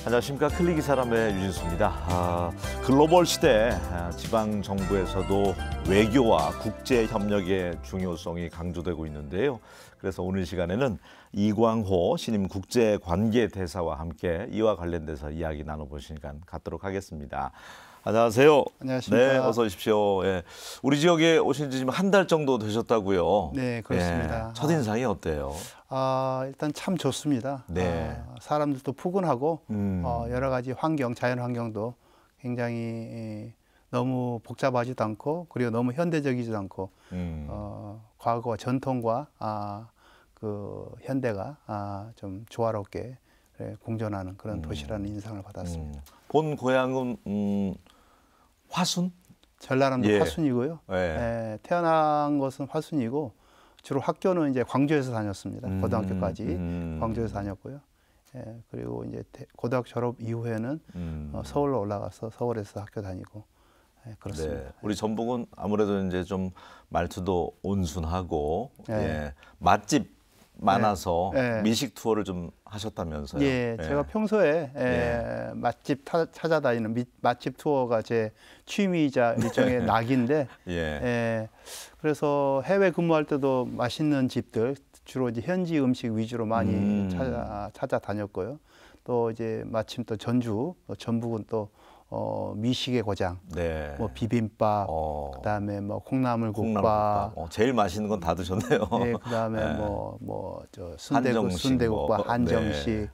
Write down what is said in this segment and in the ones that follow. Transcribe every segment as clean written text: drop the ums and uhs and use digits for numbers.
안녕하십니까. 클릭이 사람의 유진수입니다. 글로벌 시대 지방 정부에서도 외교와 국제 협력의 중요성이 강조되고 있는데요. 그래서 오늘 시간에는 이광호 신임 국제관계대사와 함께 이와 관련돼서 이야기 나눠볼 시간 갖도록 하겠습니다. 안녕하세요. 안녕하십니까. 네, 어서 오십시오. 예. 우리 지역에 오신 지 지금 한 달 정도 되셨다고요. 네, 그렇습니다. 예. 첫인상이 어때요? 일단 참 좋습니다. 네. 사람들도 푸근하고 여러 가지 환경, 자연 환경도 굉장히 너무 복잡하지도 않고 그리고 너무 현대적이지도 않고 과거와 전통과 그 현대가 좀 조화롭게 공존하는 그런 도시라는 인상을 받았습니다. 본 고향은 화순? 전라남도 예. 화순이고요. 예. 태어난 것은 화순이고 주로 학교는 이제 광주에서 다녔습니다. 고등학교까지 광주에서 다녔고요. 그리고 이제 고등학교 졸업 이후에는 서울로 올라가서 서울에서 학교 다니고 그렇습니다. 네. 우리 전북은 아무래도 이제 좀 말투도 온순하고 맛집 많아서 미식 투어를 좀 하셨다면서요? 예, 제가 평소에 맛집 찾아다니는 맛집 투어가 제 취미이자 일종의 낙인데, 그래서 해외 근무할 때도 맛있는 집들 주로 이제 현지 음식 위주로 많이 찾아다녔고요. 또 이제 마침 또 전북은 또 미식의 고장, 뭐 비빔밥, 그다음에 뭐 콩나물국밥, 제일 맛있는 건 다 드셨네요. 그다음에 저 순대국밥, 한정식.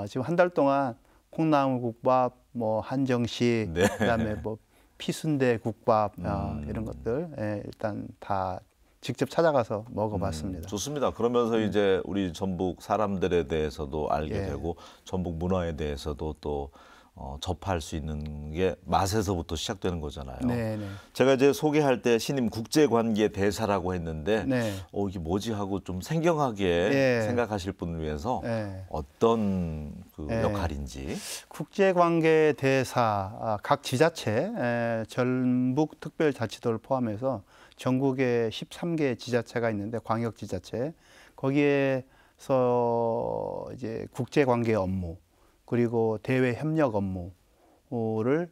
지금 한 달 동안 콩나물국밥, 뭐 한정식, 그다음에 뭐 피순대국밥 이런 것들 일단 다 직접 찾아가서 먹어봤습니다. 좋습니다. 그러면서 이제 우리 전북 사람들에 대해서도 알게 되고 전북 문화에 대해서도 또 접할 수 있는 게 맛에서부터 시작되는 거잖아요. 네네. 제가 이제 소개할 때 신임 국제관계대사라고 했는데 이게 뭐지 하고 좀 생경하게 생각하실 분을 위해서 어떤 그 역할인지. 국제관계대사 각 지자체 전북특별자치도를 포함해서 전국에 13개 지자체가 있는데 광역지자체 거기에서 이제 국제관계 업무 그리고 대외 협력 업무를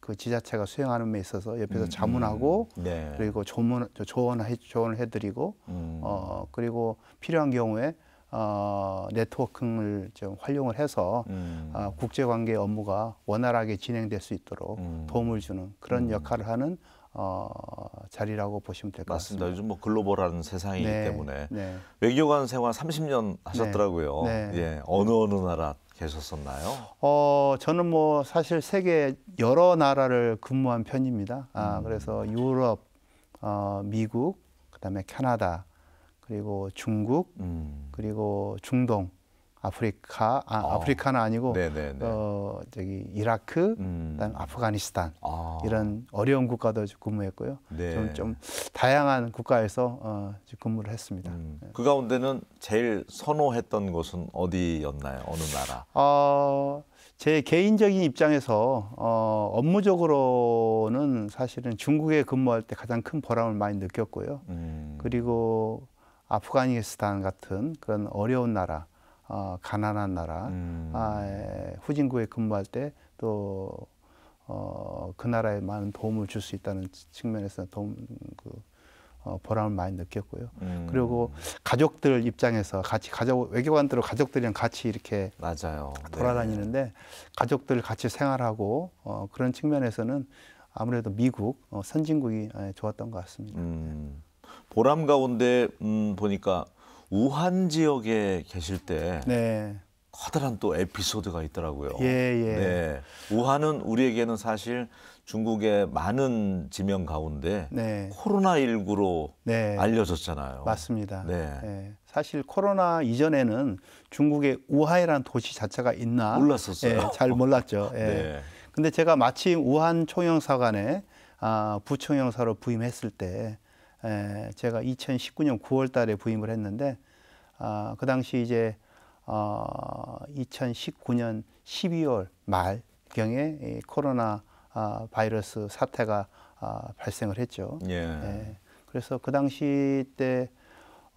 그 지자체가 수행하는 데 있어서 옆에서 자문하고 그리고 조언을 해드리고 그리고 필요한 경우에 네트워킹을 좀 활용을 해서 국제관계 업무가 원활하게 진행될 수 있도록 도움을 주는 그런 역할을 하는 자리라고 보시면 될 것 같습니다. 요즘 뭐 글로벌한 세상이기 때문에 외교관 생활 30년 하셨더라고요. 어느 나라 계셨었나요? 저는 뭐 사실 세계 여러 나라를 근무한 편입니다. 그래서 유럽, 미국, 그다음에 캐나다, 그리고 중국, 그리고 중동, 아프리카는 아니고 저기 이라크, 그다음 아프가니스탄 이런 어려운 국가도 근무했고요. 좀 다양한 국가에서 근무를 했습니다. 그 가운데는 제일 선호했던 곳은 어디였나요? 어느 나라? 제 개인적인 입장에서 업무적으로는 사실은 중국에 근무할 때 가장 큰 보람을 많이 느꼈고요. 그리고 아프가니스탄 같은 그런 어려운 나라, 가난한 나라, 후진국에 근무할 때 또 그 나라에 많은 도움을 줄 수 있다는 측면에서 보람을 많이 느꼈고요. 그리고 가족들 입장에서 외교관들은 가족들이랑 같이 이렇게 돌아다니는데 가족들 같이 생활하고 그런 측면에서는 아무래도 미국, 선진국이 좋았던 것 같습니다. 보람 가운데 보니까 우한 지역에 계실 때 커다란 또 에피소드가 있더라고요. 우한은 우리에게는 사실 중국의 많은 지명 가운데 코로나19로 알려졌잖아요. 맞습니다. 사실 코로나 이전에는 중국의 우한이라는 도시 자체가 있나 몰랐었어요. 잘 몰랐죠. 근데 제가 마침 우한 총영사관에 부총영사로 부임했을 때 제가 2019년 9월 달에 부임을 했는데 그 당시 이제 2019년 12월 말경에 코로나 바이러스 사태가 발생을 했죠. 그래서 그 당시 때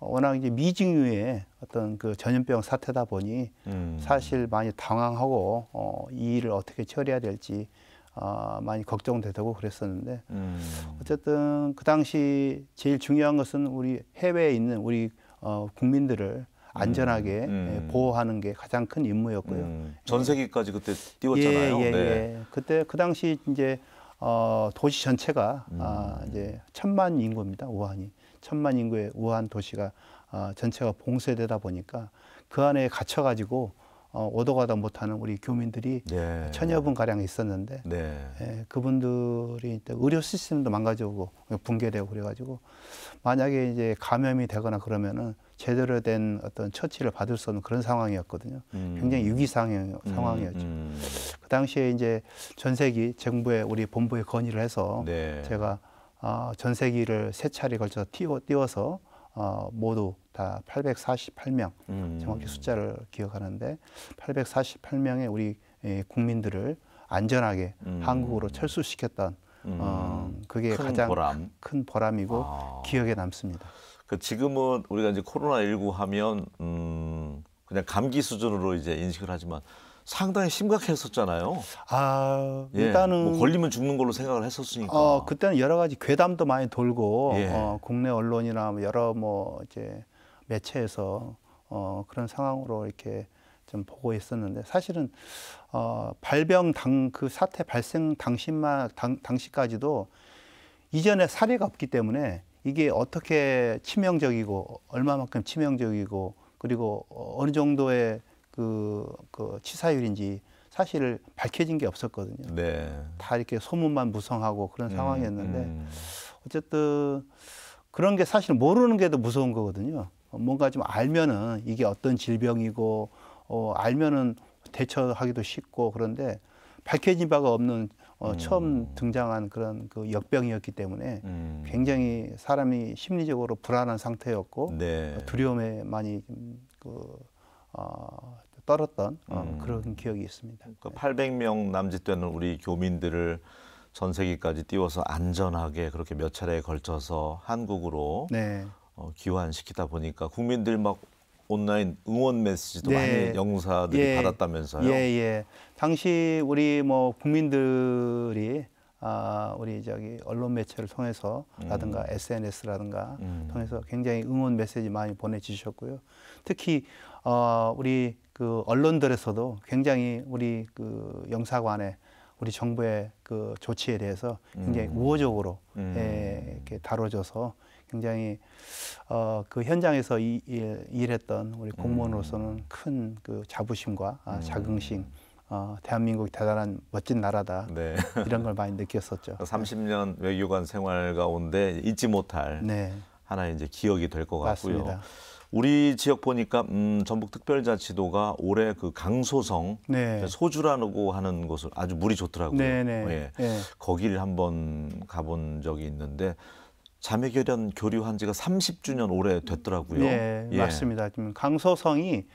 워낙 이제 미증유의 어떤 그 전염병 사태다 보니 사실 많이 당황하고 이 일을 어떻게 처리해야 될지 많이 걱정되고 그랬었는데 어쨌든 그 당시 제일 중요한 것은 우리 해외에 있는 우리 국민들을 안전하게 보호하는 게 가장 큰 임무였고요. 전 세계까지 그때 띄웠잖아요. 예. 네. 그때 그 당시 이제 도시 전체가 이제 1,000만 인구입니다. 우한이 1,000만 인구의 우한 도시가 전체가 봉쇄되다 보니까 그 안에 갇혀가지고 오도 가도 못하는 우리 교민들이 네. 1,000여 분 가량 있었는데 네. 그분들이 의료 시스템도 망가지고 붕괴되고 그래가지고 만약에 이제 감염이 되거나 그러면은 제대로 된 어떤 처치를 받을 수 없는 그런 상황이었거든요. 굉장히 위기 상황이었죠. 그 당시에 이제 전세기 정부의 우리 본부에 건의를 해서 네. 제가 전세기를 3차례에 걸쳐서 띄워서 모두 다 848명 정확히 숫자를 기억하는데 848명의 우리 국민들을 안전하게 한국으로 철수시켰던 그게 가장 큰 보람이고 기억에 남습니다. 그 지금은 우리가 이제 코로나19 하면 그냥 감기 수준으로 이제 인식을 하지만 상당히 심각했었잖아요. 일단은 뭐 걸리면 죽는 걸로 생각을 했었으니까. 그때는 여러 가지 괴담도 많이 돌고 국내 언론이나 여러 이제 매체에서 그런 상황으로 이렇게 좀 보고 있었는데 사실은 그 사태 발생 당시까지도 이전에 사례가 없기 때문에 이게 어떻게 치명적이고 얼마만큼 치명적이고 그리고 어느 정도의 그 치사율인지 사실 밝혀진 게 없었거든요. 네. 다 이렇게 소문만 무성하고 그런 상황이었는데 어쨌든 그런 게 사실 모르는 게 더 무서운 거거든요. 뭔가 좀 알면은 이게 어떤 질병이고 알면은 대처하기도 쉽고 그런데 밝혀진 바가 없는 처음 등장한 그런 그 역병이었기 때문에 굉장히 사람이 심리적으로 불안한 상태였고 네. 두려움에 많이 떨었던 그런 기억이 있습니다. 그러니까 800명 남짓 되는 우리 교민들을 전세기까지 띄워서 안전하게 그렇게 몇 차례에 걸쳐서 한국으로 네. 귀환시키다 보니까 국민들 막 온라인 응원 메시지도 많이 영사들이 받았다면서요? 예. 당시 우리 국민들이 우리 언론 매체를 통해서라든가 SNS라든가 통해서 굉장히 응원 메시지 많이 보내주셨고요. 특히 우리 그 언론들에서도 굉장히 우리 그 영사관의 우리 정부의 그 조치에 대해서 굉장히 우호적으로 이렇게 다뤄져서 굉장히 그 현장에서 일했던 우리 공무원으로서는 큰 그 자부심과 자긍심, 대한민국이 대단한 멋진 나라다 네. 이런 걸 많이 느꼈었죠. 30년 외교관 생활 가운데 잊지 못할 하나의 이제 기억이 될 것 같고요. 맞습니다. 우리 지역 보니까 전북특별자치도가 올해 그 강소성 소주라고 하는 곳을 아주 물이 좋더라고요. 거기를 한번 가본 적이 있는데 자매결연 교류한 지가 30주년 올해 됐더라고요. 네, 맞습니다. 지금 강소성이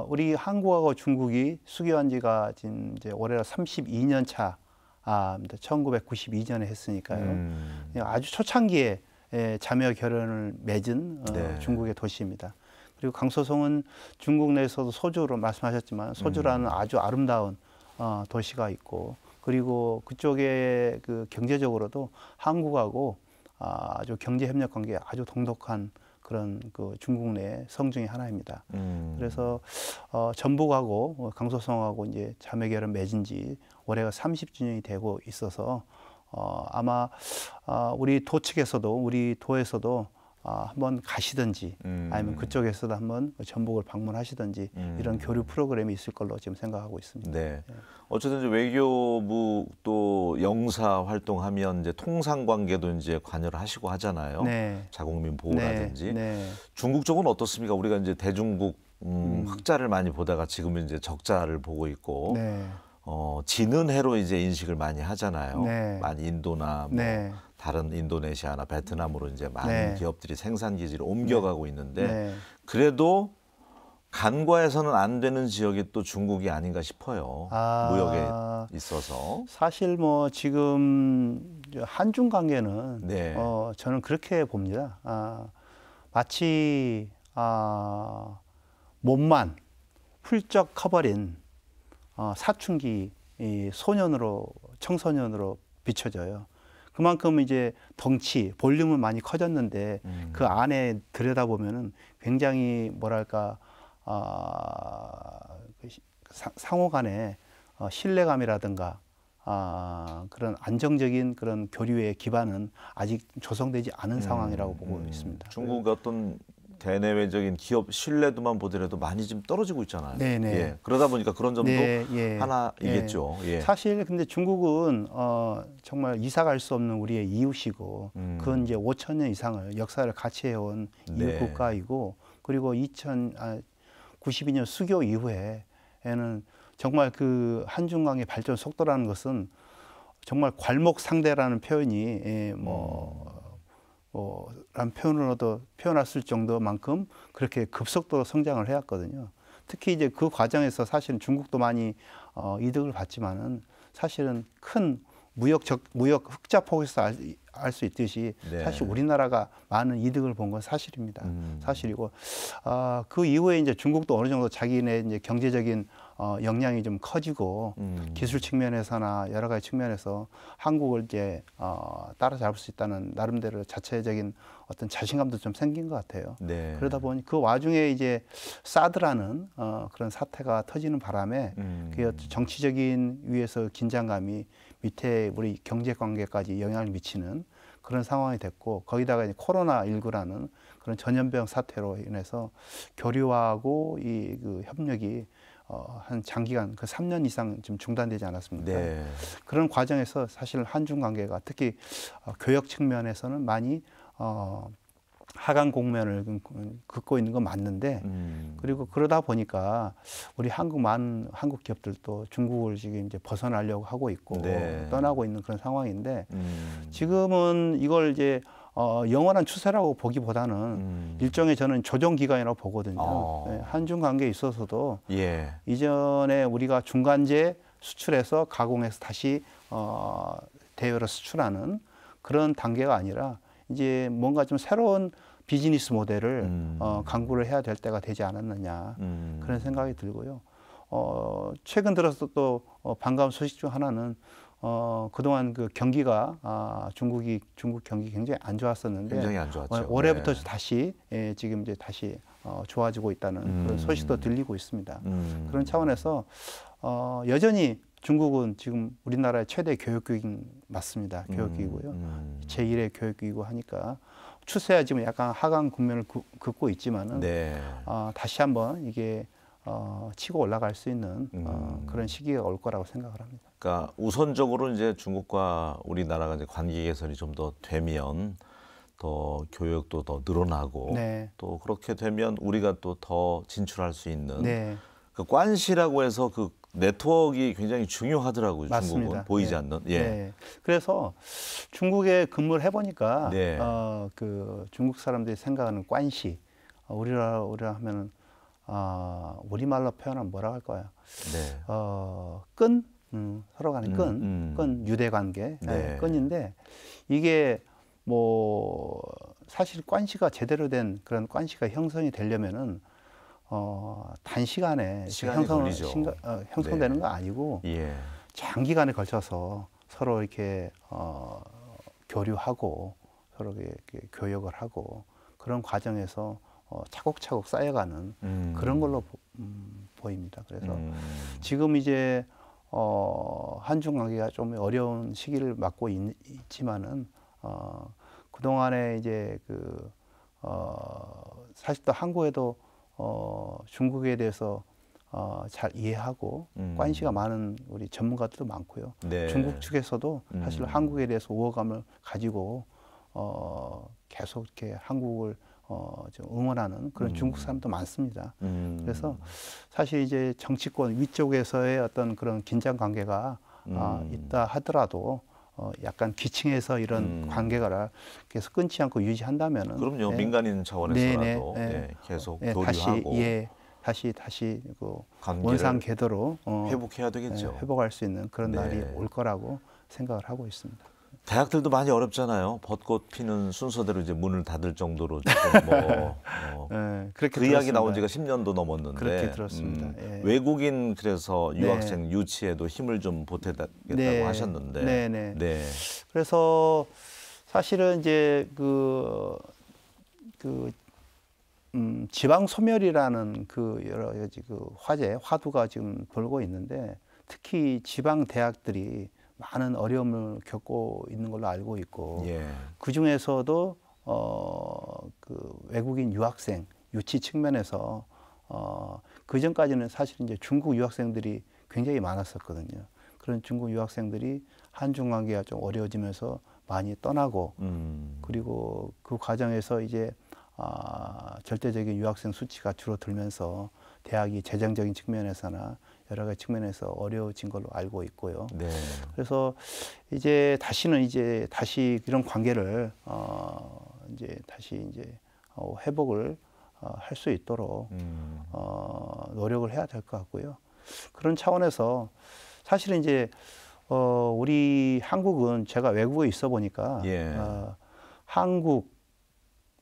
우리 한국하고 중국이 수교한 지가 지금 이제 올해로 32년 차, 1992년에 했으니까요. 아주 초창기에 자매 결연을 맺은 중국의 도시입니다. 그리고 강소성은 중국 내에서도 소주로 말씀하셨지만 소주라는 아주 아름다운 도시가 있고 그리고 그쪽에 그 경제적으로도 한국하고 아주 경제 협력 관계에 아주 동독한 그런 그 중국 내 성 중에 하나입니다. 그래서 전북하고 강소성하고 이제 자매 결연 맺은 지 올해가 30주년이 되고 있어서 아마 우리 도 측에서도 우리 도에서도 한번 가시든지 아니면 그쪽에서도 한번 전북을 방문하시든지 이런 교류 프로그램이 있을 걸로 지금 생각하고 있습니다. 네. 어쨌든 이제 외교부 또 영사 활동하면 이제 통상 관계도 이제 관여를 하시고 하잖아요. 자국민 보호라든지. 중국 쪽은 어떻습니까? 우리가 이제 대중국 흑자를 많이 보다가 지금은 이제 적자를 보고 있고. 지는 해로 이제 인식을 많이 하잖아요. 많이 인도나 다른 인도네시아나 베트남으로 이제 많은 기업들이 생산 기지를 옮겨가고 있는데 그래도 간과해서는 안 되는 지역이 또 중국이 아닌가 싶어요. 무역에 있어서. 사실 지금 한중 관계는 저는 그렇게 봅니다. 마치 몸만 훌쩍 커버린 사춘기 소년으로 청소년으로 비춰져요. 그만큼 이제 덩치, 볼륨은 많이 커졌는데 그 안에 들여다보면은 굉장히 뭐랄까 상호 간의 신뢰감이라든가 그런 안정적인 그런 교류의 기반은 아직 조성되지 않은 상황이라고 보고 있습니다. 중국 어떤 대내외적인 기업 신뢰도만 보더라도 많이 좀 떨어지고 있잖아요. 네네. 예. 그러다 보니까 그런 점도 네, 예. 하나이겠죠. 예. 예. 사실 근데 중국은 정말 이사 갈 수 없는 우리의 이웃이고 그건 이제 5,000년 이상을 역사를 같이 해온 이웃 네. 국가이고 그리고 92년 수교 이후에는 정말 그 한중관계 발전 속도라는 것은 정말 괄목상대라는 표현이 라는 표현으로도 표현할 수 있을 정도만큼 그렇게 급속도로 성장을 해왔거든요. 특히 이제 그 과정에서 사실은 중국도 많이 이득을 봤지만은 사실은 큰 무역 흑자 폭에서 알 수 있듯이 네. 사실 우리나라가 많은 이득을 본 건 사실입니다. 사실이고 그 이후에 이제 중국도 어느 정도 자기네 이제 경제적인 역량이 좀 커지고 기술 측면에서나 여러 가지 측면에서 한국을 이제 따라잡을 수 있다는 나름대로 자체적인 어떤 자신감도 좀 생긴 것 같아요. 네. 그러다 보니 그 와중에 이제 사드라는 그런 사태가 터지는 바람에 그 정치적인 위에서 긴장감이 밑에 우리 경제 관계까지 영향을 미치는 그런 상황이 됐고 거기다가 이제 코로나19라는 그런 전염병 사태로 인해서 교류하고 그 협력이 한 장기간 그 3년 이상 좀 중단되지 않았습니까? 네. 그런 과정에서 사실 한중 관계가 특히 교역 측면에서는 많이 하강 국면을 긋고 있는 건 맞는데 그리고 그러다 보니까 우리 한국 기업들도 중국을 지금 이제 벗어나려고 하고 있고 네. 떠나고 있는 그런 상황인데 지금은 이걸 이제 영원한 추세라고 보기보다는 일종의 저는 조정 기간이라고 보거든요. 네, 한중 관계에 있어서도 예. 이전에 우리가 중간재 수출해서 가공해서 다시 대외로 수출하는 그런 단계가 아니라 이제 뭔가 좀 새로운 비즈니스 모델을 강구를 해야 될 때가 되지 않았느냐 그런 생각이 들고요. 최근 들어서 또 반가운 소식 중 하나는 그동안 그 경기가 중국 경기 굉장히 안 좋았었는데 굉장히 안 좋았죠. 올해부터 네. 다시 지금 이제 다시 좋아지고 있다는 그런 소식도 들리고 있습니다. 그런 차원에서 여전히 중국은 지금 우리나라의 최대 교육기관 맞습니다. 교육기구고요. 제1의 교육기구 하니까 추세야 지금 약간 하강 국면을 긋고 있지만은 네. 다시 한번 이게 치고 올라갈 수 있는 그런 시기가 올 거라고 생각을 합니다. 그러니까 우선적으로 이제 중국과 우리나라가 이제 관계 개선이 좀 더 되면 더 교역도 더 늘어나고 네. 또 그렇게 되면 우리가 또 더 진출할 수 있는 네. 그 관시라고 해서 그 네트워크가 굉장히 중요하더라고요. 맞습니다. 중국은 보이지 네. 않는. 예. 네. 그래서 중국에 근무를 해보니까 네. 그 중국 사람들이 생각하는 관시 우리라 하면은 우리말로 표현하면 뭐라고 할까요? 네. 끈 서로 간의 끈 유대 관계 네. 끈인데 이게 뭐 사실 관시가 제대로 된 그런 관시가 형성이 되려면은 단시간에 시간이 걸리죠. 형성되는 네. 거 아니고 예. 장기간에 걸쳐서 서로 이렇게 교류하고 서로 이렇게 교역을 하고 그런 과정에서 차곡차곡 쌓여가는 그런 걸로 보입니다. 그래서 지금 이제 한중 관계가 좀 어려운 시기를 맞고 있지만은 그동안에 이제 사실 또 한국에도 중국에 대해서 잘 이해하고 관심가 많은 우리 전문가들도 많고요. 네. 중국 측에서도 사실 한국에 대해서 우호감을 가지고 계속 이렇게 한국을 좀 응원하는 그런 중국 사람도 많습니다. 그래서 사실 이제 정치권 위쪽에서의 어떤 그런 긴장 관계가 있다 하더라도 약간 기층에서 이런 관계가 계속 끊지 않고 유지한다면은 그럼요. 네. 민간인 차원에서라도 네. 네. 계속 네, 교류하고 다시 그 관계를 원상 궤도로 회복해야 되겠죠. 회복할 수 있는 그런 네. 날이 올 거라고 생각을 하고 있습니다. 대학들도 많이 어렵잖아요. 벚꽃 피는 순서대로 이제 문을 닫을 정도로 지금 그렇게 그 이야기 들었습니다. 나온 지가 10년도 넘었는데 그렇게 들었습니다. 예. 외국인 그래서 유학생 유치에도 힘을 좀 보태겠다고 네. 하셨는데 네네. 네. 그래서 사실은 이제 지방 소멸이라는 그 여러 가지 그 화두가 지금 돌고 있는데 특히 지방 대학들이 많은 어려움을 겪고 있는 걸로 알고 있고 예. 그 중에서도 그 외국인 유학생 유치 측면에서 그 전까지는 사실 이제 중국 유학생들이 굉장히 많았었거든요. 그런 중국 유학생들이 한중 관계가 좀 어려워지면서 많이 떠나고 그리고 그 과정에서 이제 절대적인 유학생 수치가 줄어들면서 대학이 재정적인 측면에서나 여러 가지 측면에서 어려워진 걸로 알고 있고요. 네. 그래서 이제 다시 이런 관계를 회복을 할 수 있도록 노력을 해야 될 것 같고요. 그런 차원에서 사실은 이제 우리 한국은 제가 외국에 있어 보니까 예. 한국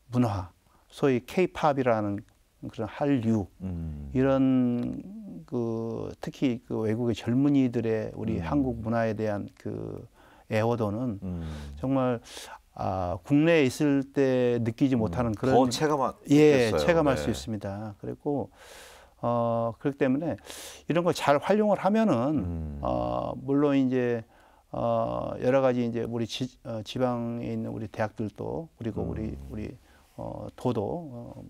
문화, 소위 K-팝이라는 그런 한류 이런 특히 그 외국의 젊은이들의 우리 한국 문화에 대한 그 애호도는 정말 국내에 있을 때 느끼지 못하는 그런 더 체감할 네. 수 있습니다. 그리고 그렇기 때문에 이런 걸 잘 활용을 하면은 물론 이제 여러 가지 이제 우리 지방에 있는 우리 대학들도 그리고 우리 도도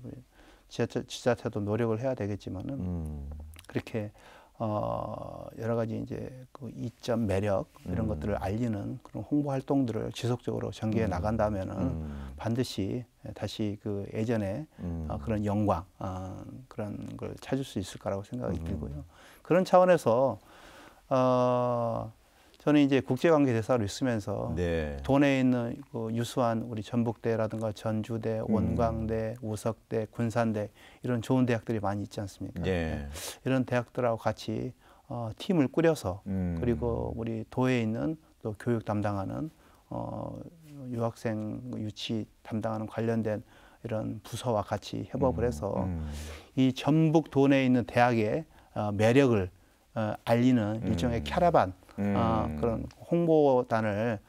지자체도 노력을 해야 되겠지만은 그렇게 여러 가지 이제 그 이점 매력 이런 것들을 알리는 그런 홍보 활동들을 지속적으로 전개해 나간다면은 반드시 다시 그 예전에 그런 영광 그런 걸 찾을 수 있을 거라고 생각이 들고요. 그런 차원에서 저는 이제 국제관계 대사로 있으면서 네. 도내에 있는 그 유수한 우리 전북대라든가 전주대, 원광대, 우석대, 군산대 이런 좋은 대학들이 많이 있지 않습니까? 네. 이런 대학들하고 같이 팀을 꾸려서 그리고 우리 도에 있는 또 교육 담당하는 유학생 유치 담당하는 관련된 이런 부서와 같이 협업을 해서 이 전북 도내에 있는 대학의 매력을 알리는 일종의 캐러반 그런 홍보단을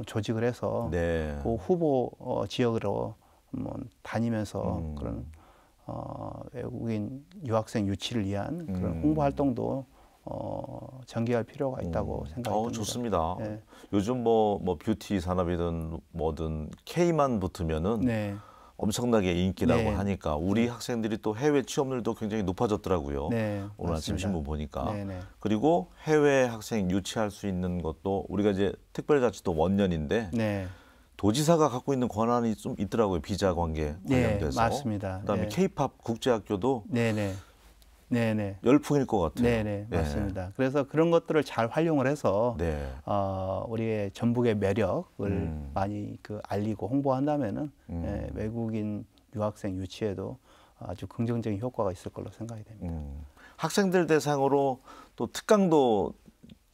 조직을 해서 네. 그 후보 지역으로 다니면서 그런 외국인 유학생 유치를 위한 그런 홍보 활동도 전개할 필요가 있다고 생각이 듭니다. 좋습니다. 네. 요즘 뭐 뷰티 산업이든 뭐든 K만 붙으면은 네. 엄청나게 인기라고 네. 하니까 우리 학생들이 또 해외 취업률도 굉장히 높아졌더라고요. 네, 오늘 아침 맞습니다. 신문 보니까. 네, 네. 그리고 해외 학생 유치할 수 있는 것도 우리가 이제 특별자치도 원년인데 네. 도지사가 갖고 있는 권한이 좀 있더라고요. 비자 관계 관련돼서. 맞습니다. 그다음에 네. K-팝 국제학교도 네네. 네네. 열풍일 것 같아요. 네네. 맞습니다. 그래서 그런 것들을 잘 활용을 해서 네. 우리의 전북의 매력을 많이 알리고 홍보한다면은 외국인 유학생 유치에도 아주 긍정적인 효과가 있을 걸로 생각이 됩니다. 학생들 대상으로 또 특강도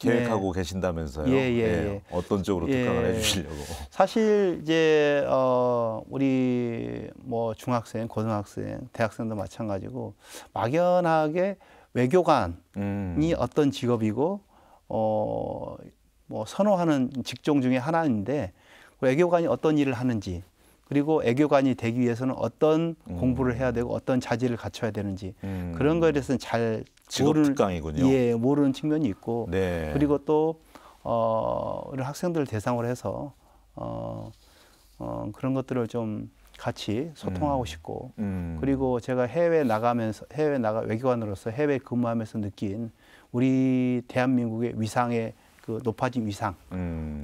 계획하고 계신다면서요? 예. 어떤 쪽으로 특강을 해주시려고? 사실 이제 우리 뭐 중학생, 고등학생, 대학생도 마찬가지고 막연하게 외교관이 어떤 직업이고 뭐 선호하는 직종 중에 하나인데 외교관이 어떤 일을 하는지 그리고 외교관이 되기 위해서는 어떤 공부를 해야 되고 어떤 자질을 갖춰야 되는지 그런 거에 대해서는 잘 직업 특강이군요. 모르는 측면이 있고 네. 그리고 또 우리 학생들 대상으로 해서 그런 것들을 좀 같이 소통하고 싶고 그리고 제가 해외 외교관으로서 해외 근무하면서 느낀 우리 대한민국의 위상의 그 높아진 위상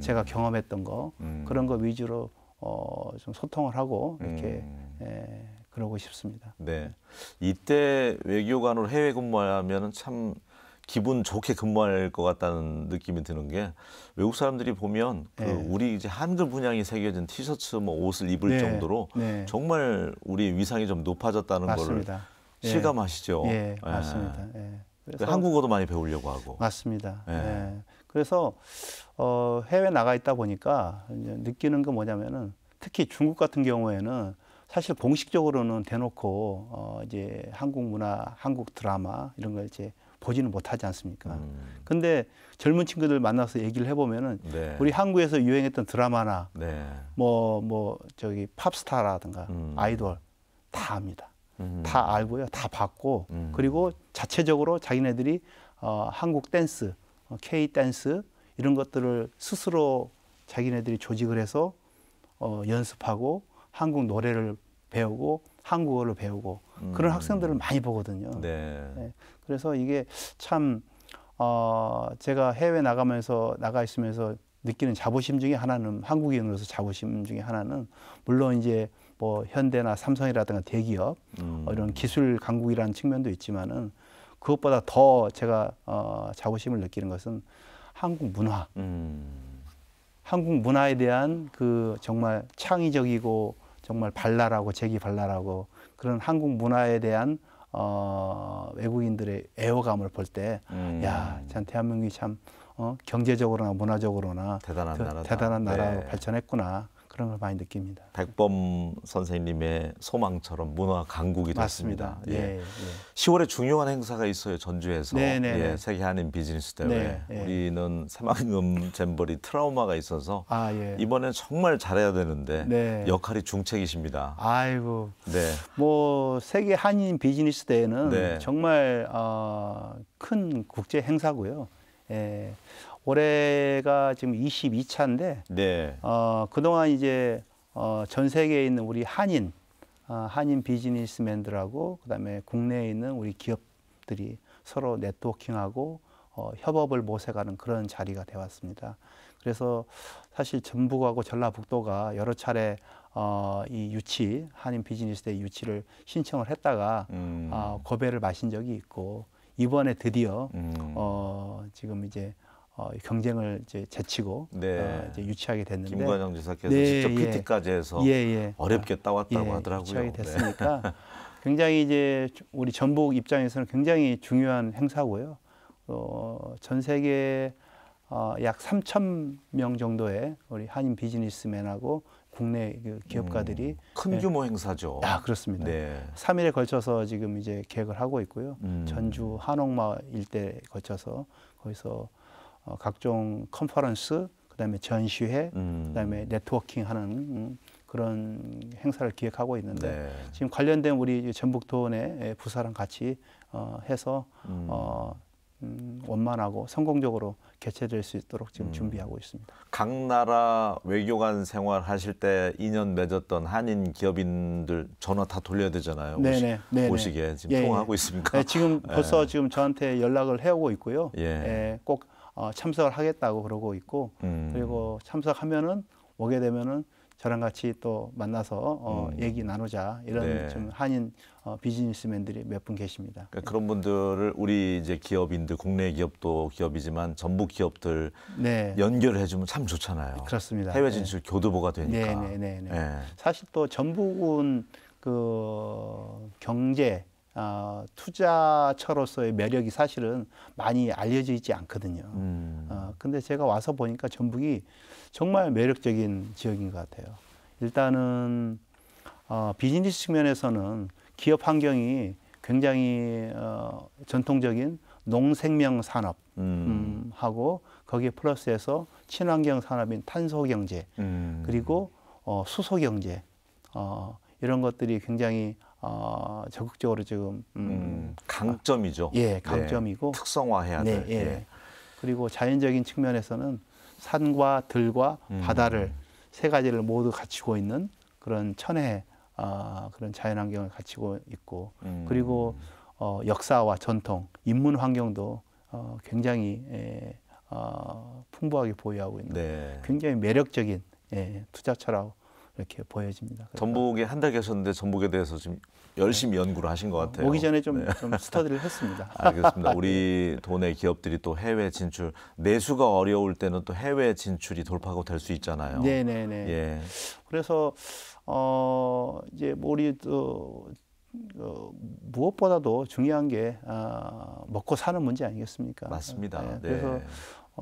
제가 경험했던 거 그런 거 위주로 좀 소통을 하고 이렇게 그러고 싶습니다. 네. 이때 외교관으로 해외 근무하면은 참 기분 좋게 근무할 것 같다는 느낌이 드는 게 외국 사람들이 보면 우리 이제 한글 문양이 새겨진 티셔츠 뭐 옷을 입을 정도로 정말 우리 위상이 좀 높아졌다는 맞습니다. 걸 실감하시죠? 예, 맞습니다. 예. 그래서 한국어도 많이 배우려고 하고. 맞습니다. 예. 그래서 해외 나가 있다 보니까 이제 느끼는 건 뭐냐면은 특히 중국 같은 경우에는 사실 공식적으로는 대놓고 이제 한국 문화, 한국 드라마 이런 걸 이제 보지는 못하지 않습니까? 근데 젊은 친구들 만나서 얘기를 해보면은 네. 우리 한국에서 유행했던 드라마나 네. 저기 팝스타라든가 아이돌 다 압니다. 다 알고요, 다 봤고 그리고 자체적으로 자기네들이 한국 댄스, K 댄스 이런 것들을 스스로 자기네들이 조직을 해서 연습하고 한국 노래를 배우고 한국어를 배우고 그런 학생들을 많이 보거든요. 네. 네. 그래서 이게 참 제가 해외 나가 있으면서 느끼는 자부심 중에 하나는 한국인으로서 자부심 중에 하나는 물론 이제 뭐 현대나 삼성이라든가 대기업 이런 기술 강국이라는 측면도 있지만은 그것보다 더 제가 자부심을 느끼는 것은 한국 문화, 한국 문화에 대한 그 정말 창의적이고 정말 발랄하고 재기발랄하고 그런 한국 문화에 대한 외국인들의 애호감을 볼 때, 야, 참 대한민국이 참 경제적으로나 문화적으로나 대단한 나라다. 대단한 나라로 네. 발전했구나 그런 걸 많이 느낍니다. 백범 선생님의 소망처럼 문화 강국이 됐습니다. 맞습니다. 예, 예. 10월에 중요한 행사가 있어요. 전주에서. 네, 네, 네. 세계 한인 비즈니스 대회. 네, 네. 우리는 새만금 잼버리 트라우마가 있어서 예. 이번엔 정말 잘해야 되는데 네. 역할이 중책이십니다. 아이고, 네. 뭐 세계 한인 비즈니스 대회는 네. 정말 큰 국제 행사고요. 예. 올해가 지금 22차인데 네. 그동안 이제 전 세계에 있는 우리 한인 비즈니스맨들하고 그다음에 국내에 있는 우리 기업들이 서로 네트워킹하고 협업을 모색하는 그런 자리가 되었습니다. 그래서 사실 전북하고 전라북도가 여러 차례 이 한인 비즈니스 대회 유치를 신청을 했다가 고배를 마신 적이 있고 이번에 드디어 지금 이제 경쟁을 이제 제치고 네. 이제 유치하게 됐는데 김관영 지사께서 네, 직접 예. PT까지 해서 어렵게 따왔다고 하더라고요. 유치하게 됐으니까 굉장히 이제 우리 전북 입장에서는 굉장히 중요한 행사고요. 전 세계 약 3,000명 정도의 우리 한인 비즈니스맨하고 국내 그 기업가들이 큰 규모 행사죠. 그렇습니다. 네. 3일에 걸쳐서 지금 이제 계획을 하고 있고요. 전주 한옥마을 일대에 걸쳐서 거기서 각종 컨퍼런스, 그다음에 전시회, 그다음에 네트워킹하는 그런 행사를 기획하고 있는데 네. 지금 관련된 우리 전북도내 부사랑 같이 해서 원만하고 성공적으로 개최될 수 있도록 지금 준비하고 있습니다. 각 나라 외교관 생활 하실 때 인연 맺었던 한인 기업인들 전화 다 돌려야 되잖아요. 네네. 오시게 지금 통화하고 있습니까? 네, 지금 벌써 지금 저한테 연락을 해오고 있고요. 예. 꼭 참석을 하겠다고 그러고 있고 그리고 참석하면은 오게 되면은 저랑 같이 또 만나서 얘기 나누자 이런 네. 좀 한인 비즈니스맨들이 몇 분 계십니다. 그러니까 그런 분들을 우리 이제 기업인들 국내 기업도 기업이지만 전북 기업들 네. 연결해 주면 참 좋잖아요. 그렇습니다. 해외 진출 교두보가 되니까. 네. 예. 사실 또 전북은 그 경제 투자처로서의 매력이 사실은 많이 알려져 있지 않거든요. 근데 제가 와서 보니까 전북이 정말 매력적인 지역인 것 같아요. 일단은 비즈니스 측면에서는 기업 환경이 굉장히 전통적인 농생명 산업 하고 거기에 플러스해서 친환경 산업인 탄소 경제 그리고 수소 경제 이런 것들이 굉장히 적극적으로 지금 강점이죠. 예, 강점이고 네. 특성화해야 돼. 네, 예. 그리고 자연적인 측면에서는 산과 들과 바다를 세 가지를 모두 갖추고 있는 그런 천혜의 그런 자연환경을 갖추고 있고 그리고 역사와 전통, 인문 환경도 굉장히 풍부하게 보유하고 있는 네. 굉장히 매력적인 투자처라고 이렇게 보여집니다. 전북에 한 달 계셨는데 전북에 대해서 지금 열심히 연구를 하신 것 같아요. 오기 전에 좀 스터디를 했습니다. 알겠습니다. 우리 도내 기업들이 또 해외 진출, 내수가 어려울 때는 또 해외 진출이 돌파구 될 수 있잖아요. 네네네. 예. 그래서 이제 우리 또 무엇보다도 중요한 게 먹고 사는 문제 아니겠습니까? 맞습니다. 네. 그래서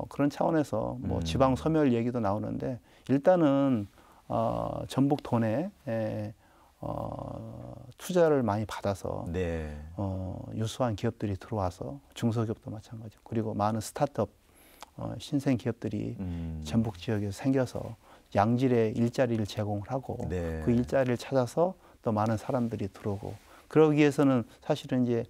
그런 차원에서 뭐 지방 소멸 얘기도 나오는데 일단은 전북 도내에 투자를 많이 받아서 네. 유수한 기업들이 들어와서 중소기업도 마찬가지고 그리고 많은 스타트업 신생 기업들이 전북 지역에서 생겨서 양질의 일자리를 제공을 하고 네. 그 일자리를 찾아서 또 많은 사람들이 들어오고 그러기 위해서는 사실은 이제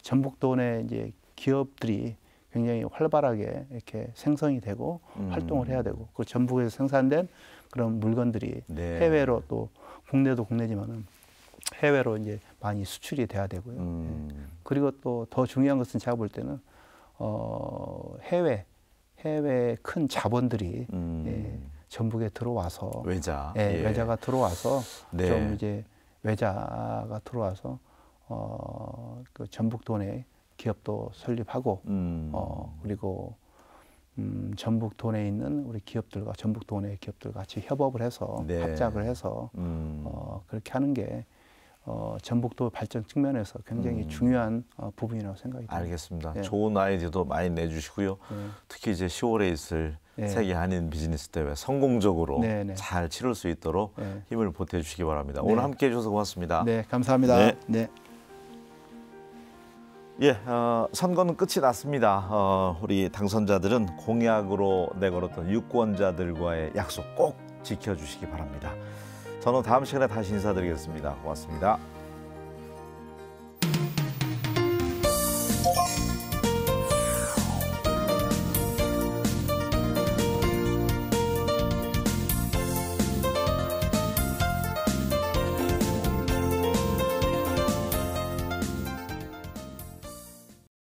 전북도 내 이제 기업들이 굉장히 활발하게 이렇게 생성이 되고 활동을 해야 되고 그 전북에서 생산된 그런 물건들이 네. 해외로 또 국내도 국내지만은 해외로 이제 많이 수출이 돼야 되고요. 그리고 또 더 중요한 것은 제가 볼 때는 해외 큰 자본들이 전북에 들어와서 외자가 들어와서 네. 좀 이제 외자가 들어와서 그 전북도 내 기업도 설립하고 그리고 전북도 내에 있는 우리 기업들과 전북도 내 기업들 같이 협업을 해서 네. 합작을 해서 그렇게 하는 게 전북도 발전 측면에서 굉장히 중요한 부분이라고 생각이 듭니다. 알겠습니다. 네. 좋은 아이디어도 많이 내주시고요. 특히 이제 10월에 있을 세계 한인 비즈니스 대회 성공적으로 잘 치를 수 있도록 힘을 보태주시기 바랍니다. 오늘 함께해 주셔서 고맙습니다. 네, 감사합니다. 네. 네. 예, 선거는 끝이 났습니다. 우리 당선자들은 공약으로 내걸었던 유권자들과의 약속 꼭 지켜주시기 바랍니다. 저는 다음 시간에 다시 인사드리겠습니다. 고맙습니다.